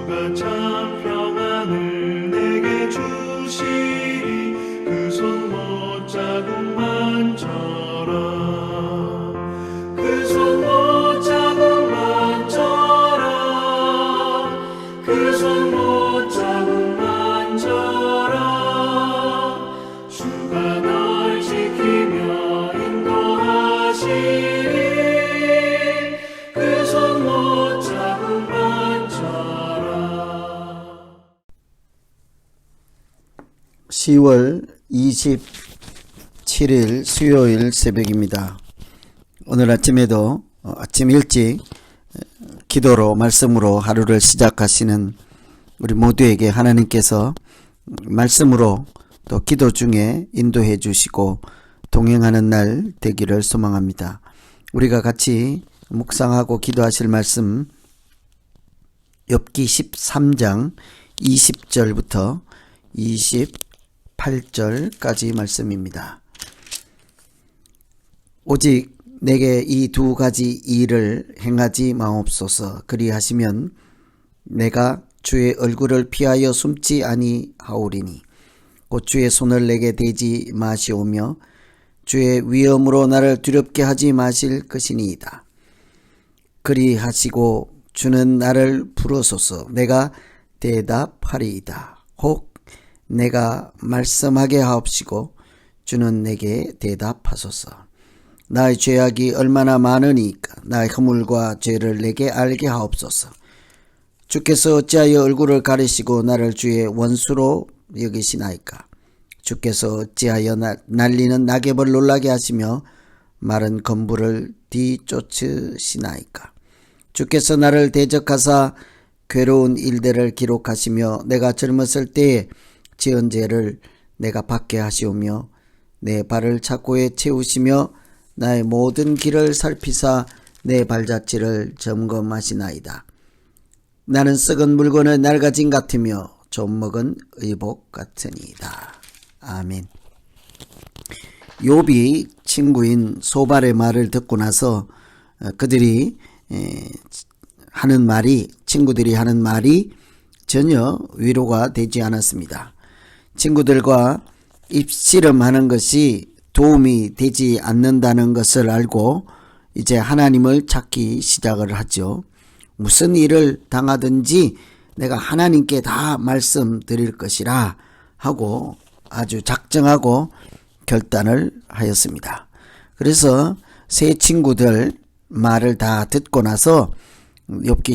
주가 참 평안을 내게 주시리. 그 손 못자국만져라. 그 손 못자국만져라. 그 손 못자국만져라. 주가 널 지키며 인도하시리. 그 손 못자국만져라. 10월 27일 수요일 새벽입니다. 오늘 아침에도 아침 일찍 기도로 말씀으로 하루를 시작하시는 우리 모두에게 하나님께서 말씀으로 또 기도 중에 인도해 주시고 동행하는 날 되기를 소망합니다. 우리가 같이 묵상하고 기도하실 말씀 욥기 13장 20절부터 28절까지 말씀입니다. 오직 내게 이 두 가지 일을 행하지 마옵소서. 그리하시면 내가 주의 얼굴을 피하여 숨지 아니하오리니 곧 주의 손을 내게 대지 마시오며 주의 위엄으로 나를 두렵게 하지 마실 것이니이다. 그리하시고 주는 나를 부르소서. 내가 대답하리이다. 혹 내가 말씀하게 하옵시고 주는 내게 대답하소서. 나의 죄악이 얼마나 많으니까 나의 허물과 죄를 내게 알게 하옵소서. 주께서 어찌하여 얼굴을 가리시고 나를 주의 원수로 여기시나이까. 주께서 어찌하여 날리는 낙엽을 놀라게 하시며 마른 건물을 뒤쫓으시나이까. 주께서 나를 대적하사 괴로운 일들을 기록하시며 내가 젊었을 때에 지은 죄를 내가 받게 하시오며 내 발을 착고에 채우시며 나의 모든 길을 살피사 내 발자취를 점검하시나이다. 나는 썩은 물건의 낡아짐 같으며 좀 먹은 의복 같으니이다. 아멘. 욥이 친구인 소발의 말을 듣고 나서 그들이 하는 말이, 친구들이 하는 말이 전혀 위로가 되지 않았습니다. 친구들과 입씨름하는 것이 도움이 되지 않는다는 것을 알고 이제 하나님을 찾기 시작을 하죠. 무슨 일을 당하든지 내가 하나님께 다 말씀드릴 것이라 하고 아주 작정하고 결단을 하였습니다. 그래서 세 친구들 말을 다 듣고 나서 욥기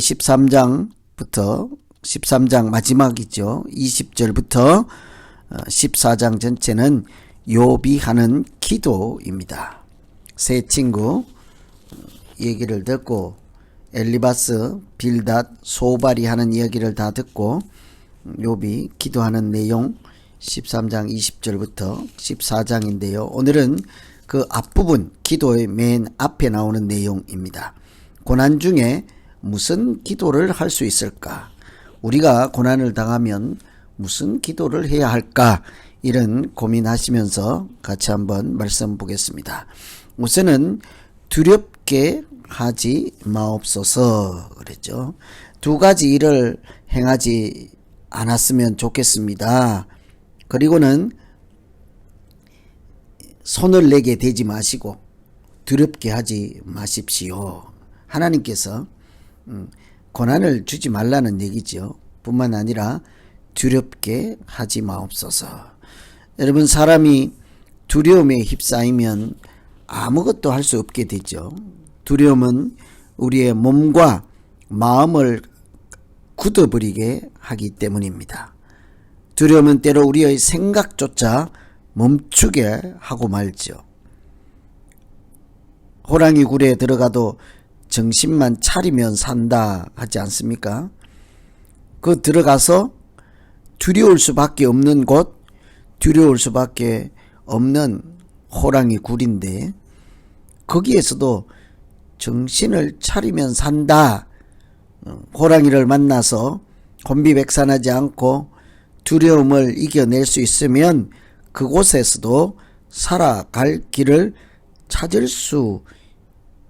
13장 마지막이죠. 20절부터 14장 전체는 욥이 하는 기도입니다. 세 친구 얘기를 듣고 엘리바스, 빌닷, 소발이 하는 이야기를 다 듣고 욥이 기도하는 내용 13장 20절부터 14장인데요. 오늘은 그 앞부분 기도의 맨 앞에 나오는 내용입니다. 고난 중에 무슨 기도를 할 수 있을까? 우리가 고난을 당하면 무슨 기도를 해야 할까? 이런 고민하시면서 같이 한번 말씀 보겠습니다. 우선은 두렵게 하지 마옵소서 그랬죠. 두 가지 일을 행하지 않았으면 좋겠습니다. 그리고는 손을 내게 대지 마시고 두렵게 하지 마십시오. 하나님께서 고난을 주지 말라는 얘기죠. 뿐만 아니라 두렵게 하지 마옵소서. 여러분, 사람이 두려움에 휩싸이면 아무것도 할 수 없게 되죠. 두려움은 우리의 몸과 마음을 굳어버리게 하기 때문입니다. 두려움은 때로 우리의 생각조차 멈추게 하고 말죠. 호랑이 굴에 들어가도 정신만 차리면 산다 하지 않습니까? 그 들어가서 두려울 수밖에 없는 곳, 두려울 수밖에 없는 호랑이 굴인데 거기에서도 정신을 차리면 산다. 호랑이를 만나서 혼비백산하지 않고 두려움을 이겨낼 수 있으면 그곳에서도 살아갈 길을 찾을 수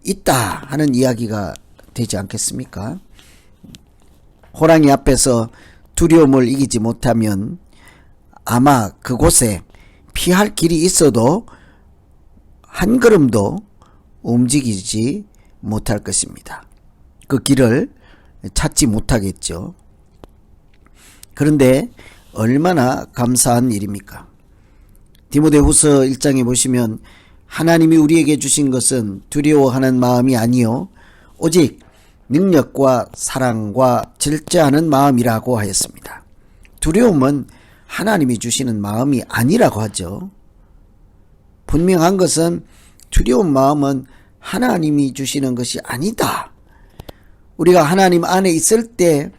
있다 하는 이야기가 되지 않겠습니까? 호랑이 앞에서 두려움을 이기지 못하면 아마 그곳에 피할 길이 있어도 한 걸음도 움직이지 못할 것입니다. 그 길을 찾지 못하겠죠. 그런데 얼마나 감사한 일입니까? 디모데후서 1장에 보시면 하나님이 우리에게 주신 것은 두려워하는 마음이 아니요 오직 능력과 사랑과 절제하는 마음이라고 하였습니다. 두려움은 하나님이 주시는 마음이 아니라고 하죠. 분명한 것은 두려운 마음은 하나님이 주시는 것이 아니다. 우리가 하나님 안에 있을 때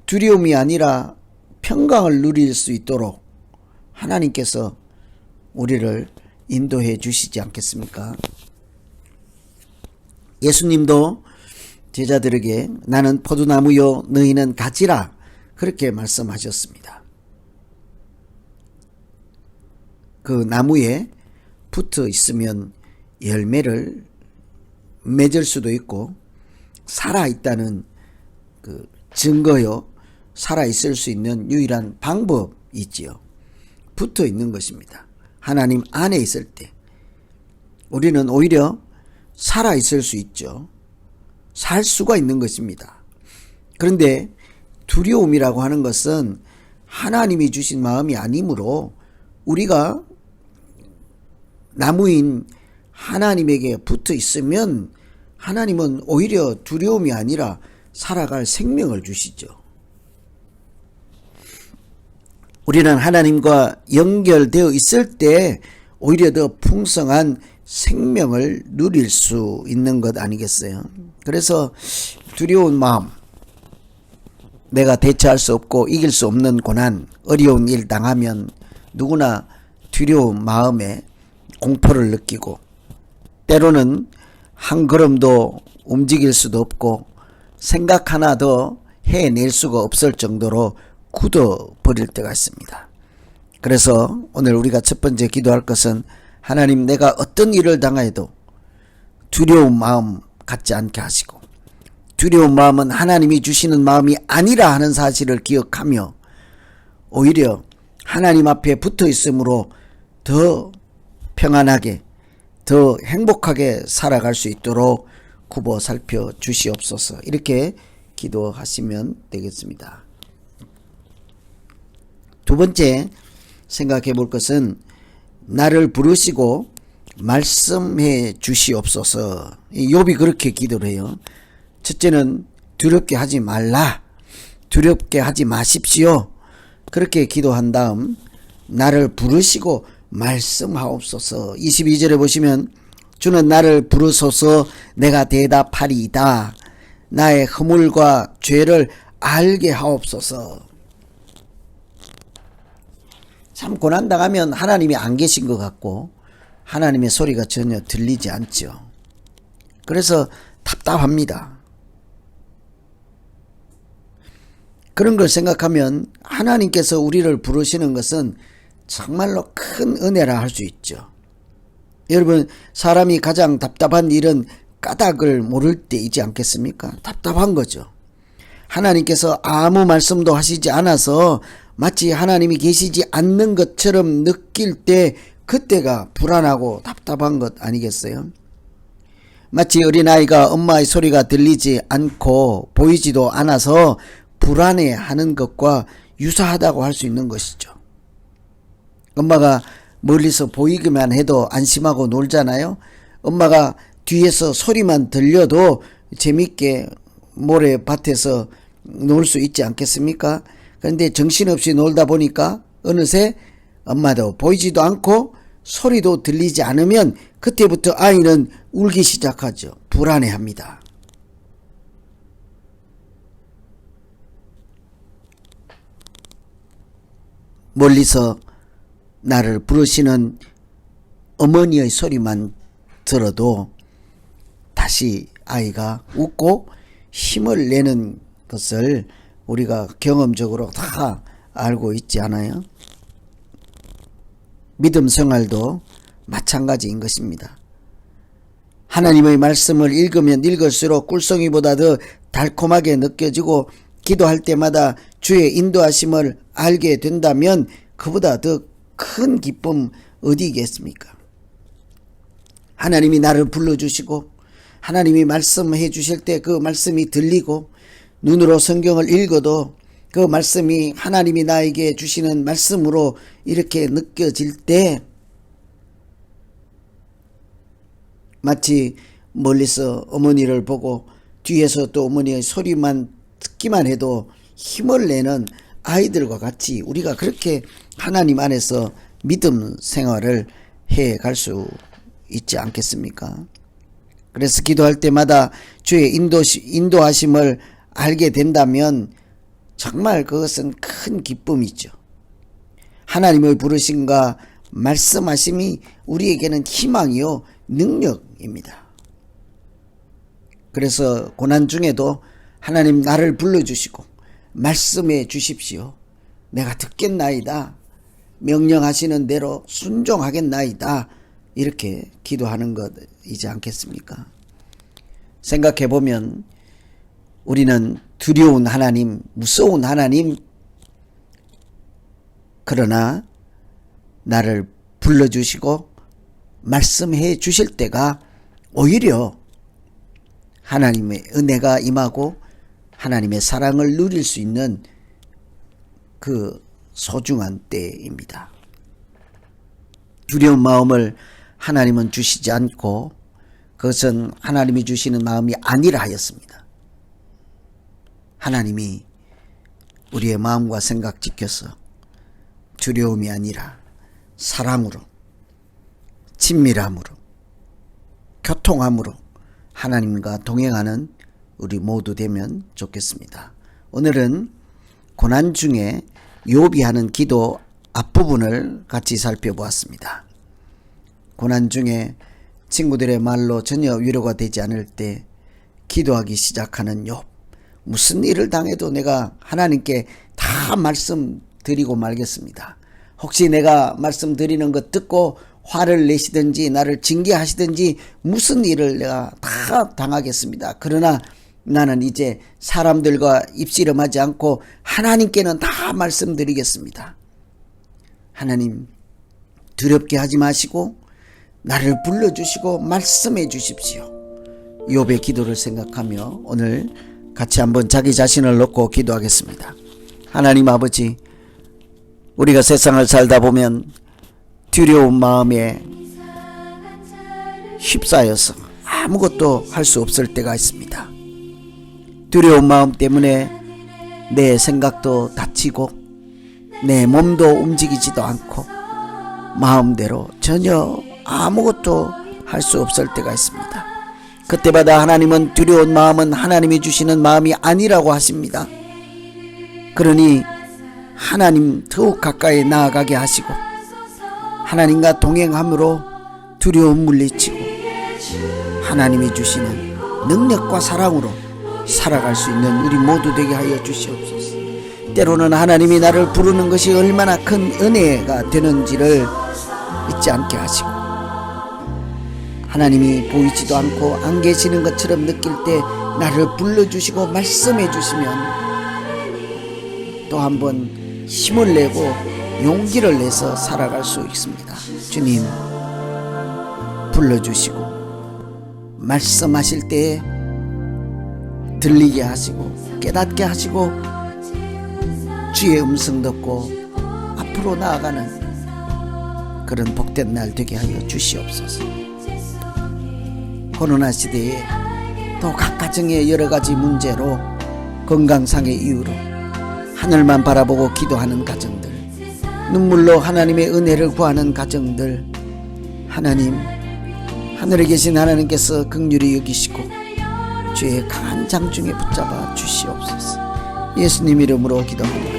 두려움이 아니라 평강을 누릴 수 있도록 하나님께서 우리를 인도해 주시지 않겠습니까? 예수님도 제자들에게 나는 포도나무요 너희는 가지라 그렇게 말씀하셨습니다. 그 나무에 붙어 있으면 열매를 맺을 수도 있고 살아있다는 그 증거요 살아있을 수 있는 유일한 방법이지요. 붙어 있는 것입니다. 하나님 안에 있을 때 우리는 오히려 살아있을 수 있죠. 살 수가 있는 것입니다. 그런데 두려움이라고 하는 것은 하나님이 주신 마음이 아니므로 우리가 나무인 하나님에게 붙어 있으면 하나님은 오히려 두려움이 아니라 살아갈 생명을 주시죠. 우리는 하나님과 연결되어 있을 때 오히려 더 풍성한 생명을 누릴 수 있는 것 아니겠어요? 그래서 두려운 마음, 내가 대처할 수 없고 이길 수 없는 고난, 어려운 일 당하면 누구나 두려운 마음에 공포를 느끼고 때로는 한 걸음도 움직일 수도 없고 생각 하나 더 해낼 수가 없을 정도로 굳어버릴 때가 있습니다. 그래서 오늘 우리가 첫 번째 기도할 것은 하나님 내가 어떤 일을 당해도 두려운 마음 갖지 않게 하시고 두려운 마음은 하나님이 주시는 마음이 아니라 하는 사실을 기억하며 오히려 하나님 앞에 붙어 있으므로 더 평안하게 더 행복하게 살아갈 수 있도록 굽어 살펴 주시옵소서. 이렇게 기도하시면 되겠습니다. 두 번째 생각해 볼 것은 나를 부르시고 말씀해 주시옵소서. 욥이 그렇게 기도를 해요. 첫째는 두렵게 하지 말라. 두렵게 하지 마십시오. 그렇게 기도한 다음 나를 부르시고 말씀하옵소서. 22절에 보시면 주는 나를 부르소서 내가 대답하리이다. 나의 허물과 죄를 알게 하옵소서. 참 고난당하면 하나님이 안 계신 것 같고 하나님의 소리가 전혀 들리지 않죠. 그래서 답답합니다. 그런 걸 생각하면 하나님께서 우리를 부르시는 것은 정말로 큰 은혜라 할 수 있죠. 여러분, 사람이 가장 답답한 일은 까닭을 모를 때이지 않겠습니까? 답답한 거죠. 하나님께서 아무 말씀도 하시지 않아서 마치 하나님이 계시지 않는 것처럼 느낄 때 그때가 불안하고 답답한 것 아니겠어요? 마치 어린아이가 엄마의 소리가 들리지 않고 보이지도 않아서 불안해하는 것과 유사하다고 할 수 있는 것이죠. 엄마가 멀리서 보이기만 해도 안심하고 놀잖아요. 엄마가 뒤에서 소리만 들려도 재밌게 모래밭에서 놀 수 있지 않겠습니까? 그런데 정신없이 놀다 보니까 어느새 엄마도 보이지도 않고 소리도 들리지 않으면 그때부터 아이는 울기 시작하죠. 불안해합니다. 멀리서 나를 부르시는 어머니의 소리만 들어도 다시 아이가 웃고 힘을 내는 것을 우리가 경험적으로 다 알고 있지 않아요? 믿음 생활도 마찬가지인 것입니다. 하나님의 말씀을 읽으면 읽을수록 꿀송이보다 더 달콤하게 느껴지고 기도할 때마다 주의 인도하심을 알게 된다면 그보다 더 큰 기쁨 어디 있겠습니까? 하나님이 나를 불러주시고 하나님이 말씀해 주실 때 그 말씀이 들리고 눈으로 성경을 읽어도 그 말씀이 하나님이 나에게 주시는 말씀으로 이렇게 느껴질 때 마치 멀리서 어머니를 보고 뒤에서 또 어머니의 소리만 듣기만 해도 힘을 내는 아이들과 같이 우리가 그렇게 하나님 안에서 믿음 생활을 해 갈 수 있지 않겠습니까? 그래서 기도할 때마다 주의 인도하심을 알게 된다면 정말 그것은 큰 기쁨이죠. 하나님의 부르심과 말씀하심이 우리에게는 희망이요 능력입니다. 그래서 고난 중에도 하나님 나를 불러주시고 말씀해 주십시오. 내가 듣겠나이다. 명령하시는 대로 순종하겠나이다. 이렇게 기도하는 것이지 않겠습니까? 생각해보면 우리는 두려운 하나님, 무서운 하나님, 그러나 나를 불러주시고 말씀해 주실 때가 오히려 하나님의 은혜가 임하고 하나님의 사랑을 누릴 수 있는 그 소중한 때입니다. 두려운 마음을 하나님은 주시지 않고 그것은 하나님이 주시는 마음이 아니라 하였습니다. 하나님이 우리의 마음과 생각 지켜서 두려움이 아니라 사랑으로, 친밀함으로, 교통함으로 하나님과 동행하는 우리 모두 되면 좋겠습니다. 오늘은 고난 중에 욥이 하는 기도 앞부분을 같이 살펴보았습니다. 고난 중에 친구들의 말로 전혀 위로가 되지 않을 때 기도하기 시작하는 욥. 무슨 일을 당해도 내가 하나님께 다 말씀드리고 말겠습니다. 혹시 내가 말씀드리는 것 듣고 화를 내시든지 나를 징계하시든지 무슨 일을 내가 다 당하겠습니다. 그러나 나는 이제 사람들과 입씨름하지 않고 하나님께는 다 말씀드리겠습니다. 하나님 두렵게 하지 마시고 나를 불러주시고 말씀해 주십시오. 욥의 기도를 생각하며 오늘 같이 한번 자기 자신을 놓고 기도하겠습니다. 하나님 아버지, 우리가 세상을 살다 보면 두려운 마음에 휩싸여서 아무것도 할 수 없을 때가 있습니다. 두려운 마음 때문에 내 생각도 다치고 내 몸도 움직이지도 않고 마음대로 전혀 아무것도 할 수 없을 때가 있습니다. 그때마다 하나님은 두려운 마음은 하나님이 주시는 마음이 아니라고 하십니다. 그러니 하나님 더욱 가까이 나아가게 하시고 하나님과 동행함으로 두려움 물리치고 하나님이 주시는 능력과 사랑으로 살아갈 수 있는 우리 모두 되게 하여 주시옵소서. 때로는 하나님이 나를 부르는 것이 얼마나 큰 은혜가 되는지를 잊지 않게 하시고 하나님이 보이지도 않고 안 계시는 것처럼 느낄 때 나를 불러주시고 말씀해 주시면 또 한번 힘을 내고 용기를 내서 살아갈 수 있습니다. 주님 불러주시고 말씀하실 때에 들리게 하시고 깨닫게 하시고 주의 음성 듣고 앞으로 나아가는 그런 복된 날 되게 하여 주시옵소서. 코로나 시대에 또 각 가정의 여러 가지 문제로 건강상의 이유로 하늘만 바라보고 기도하는 가정들, 눈물로 하나님의 은혜를 구하는 가정들, 하나님 하늘에 계신 하나님께서 긍휼히 여기시고 주의 강한 장중에 붙잡아 주시옵소서. 예수님 이름으로 기도합니다.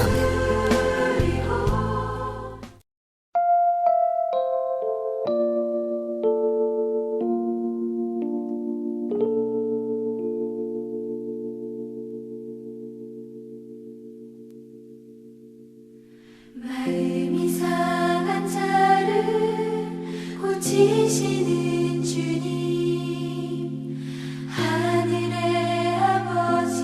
아멘. 마음이 상한 자를 고치시는 주님, 하늘의 아버지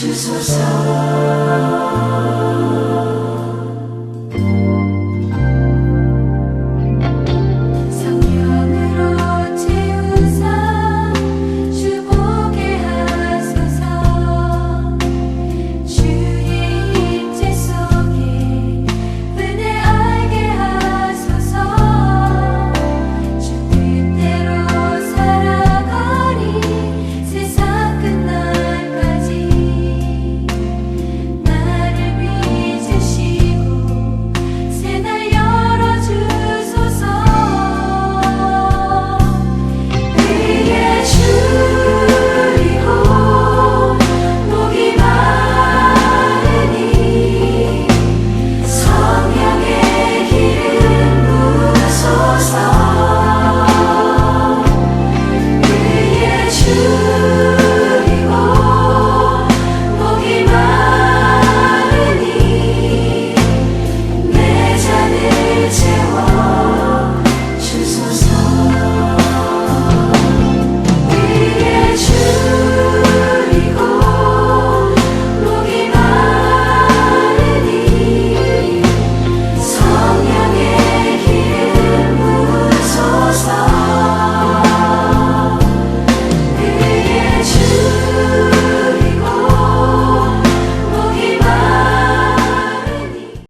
주소서.